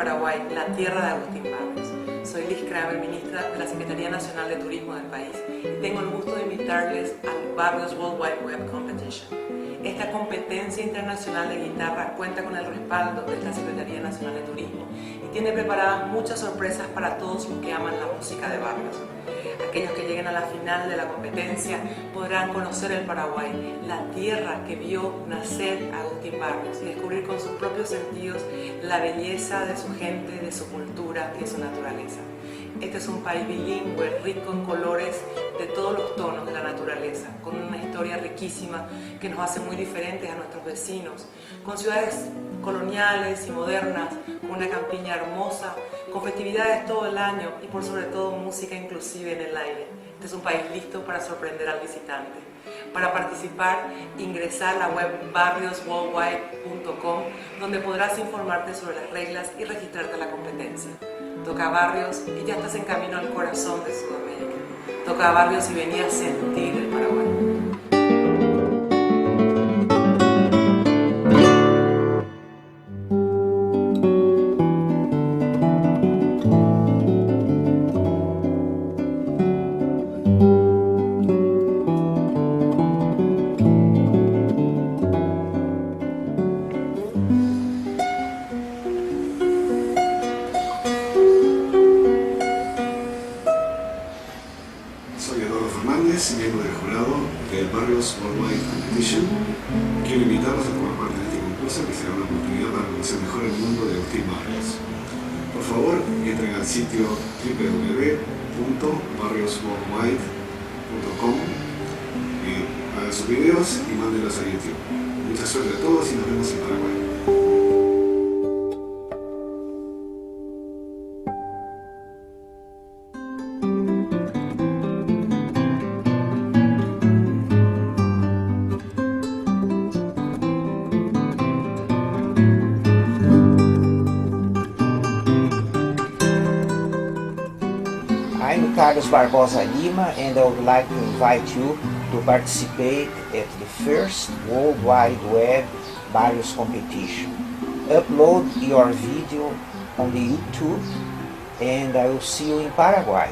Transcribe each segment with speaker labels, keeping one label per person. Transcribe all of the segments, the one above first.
Speaker 1: Paraguay, la tierra de Agustín Barrios. Soy Liz Kramer, ministra de la Secretaría Nacional de Turismo del país, y tengo el gusto de invitarles al Barrios World Wide Web Competition. Esta competencia internacional de guitarra cuenta con el respaldo de la Secretaría Nacional de Turismo y tiene preparadas muchas sorpresas para todos los que aman la música de Barrios. Aquellos que lleguen a la final de la competencia podrán conocer el Paraguay, la tierra que vio nacer a Agustín Barrios, y descubrir con sus propios sentidos la belleza de su gente, de su cultura y de su naturaleza. Este es un país bilingüe, rico en colores de todos los tonos de la naturaleza, con una historia riquísima que nos hace muy diferentes a nuestros vecinos, con ciudades coloniales y modernas, con una campiña hermosa, con festividades todo el año y por sobre todo música inclusive en el aire. Este es un país listo para sorprender al visitante. Para participar, ingresa a la web barriosworldwide.com, donde podrás informarte sobre las reglas y registrarte a la competencia. Toca Barrios y ya estás en camino al corazón de Sudamérica. Toca Barrios y vení a sentir el Paraguay.
Speaker 2: Soy Eduardo Fernández, miembro del jurado del Barrios World Wide Competition. Quiero invitarlos a formar parte de este concurso, que será una oportunidad para conocer mejor el mundo de Agustín Barrios. Por favor, entren al sitio www.barriosworldwide.com, hagan sus videos y mándenlos a YouTube. Mucha suerte a todos y nos vemos en Paraguay.
Speaker 3: I'm Carlos Barbosa Lima, and I would like to invite you to participate at the first World Wide Web Barrios competition. Upload your video on the YouTube, and I will see you in Paraguay.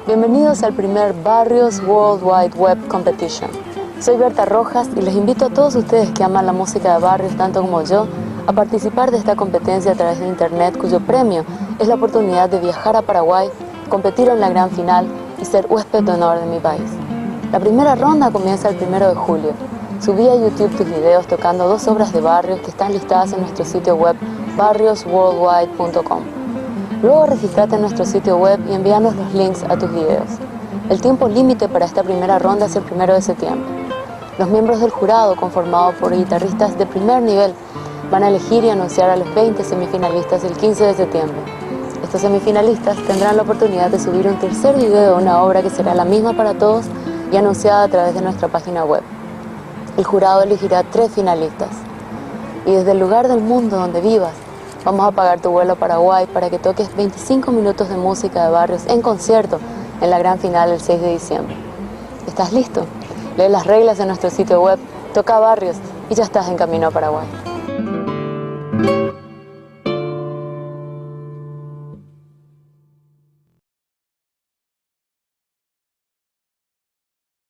Speaker 4: Bienvenidos al primer Barrios World Wide Web Competition. Soy Berta Rojas y les invito a todos ustedes que aman la música de Barrios tanto como yo a participar de esta competencia a través de internet, cuyo premio es la oportunidad de viajar a Paraguay, competir en la gran final y ser huésped de honor de mi país. La primera ronda comienza el 1 de julio. Subí a YouTube tus videos tocando 2 obras de Barrios que están listadas en nuestro sitio web barriosworldwide.com. Luego registrate en nuestro sitio web y envíanos los links a tus videos. El tiempo límite para esta primera ronda es el 1 de septiembre. Los miembros del jurado, conformado por guitarristas de primer nivel, van a elegir y anunciar a los 20 semifinalistas el 15 de septiembre. Estos semifinalistas tendrán la oportunidad de subir un tercer video de una obra que será la misma para todos y anunciada a través de nuestra página web. El jurado elegirá 3 finalistas. Y desde el lugar del mundo donde vivas, vamos a pagar tu vuelo a Paraguay para que toques 25 minutos de música de Barrios en concierto en la gran final el 6 de diciembre. ¿Estás listo? Lee las reglas en nuestro sitio web, toca Barrios y ya estás en camino a Paraguay.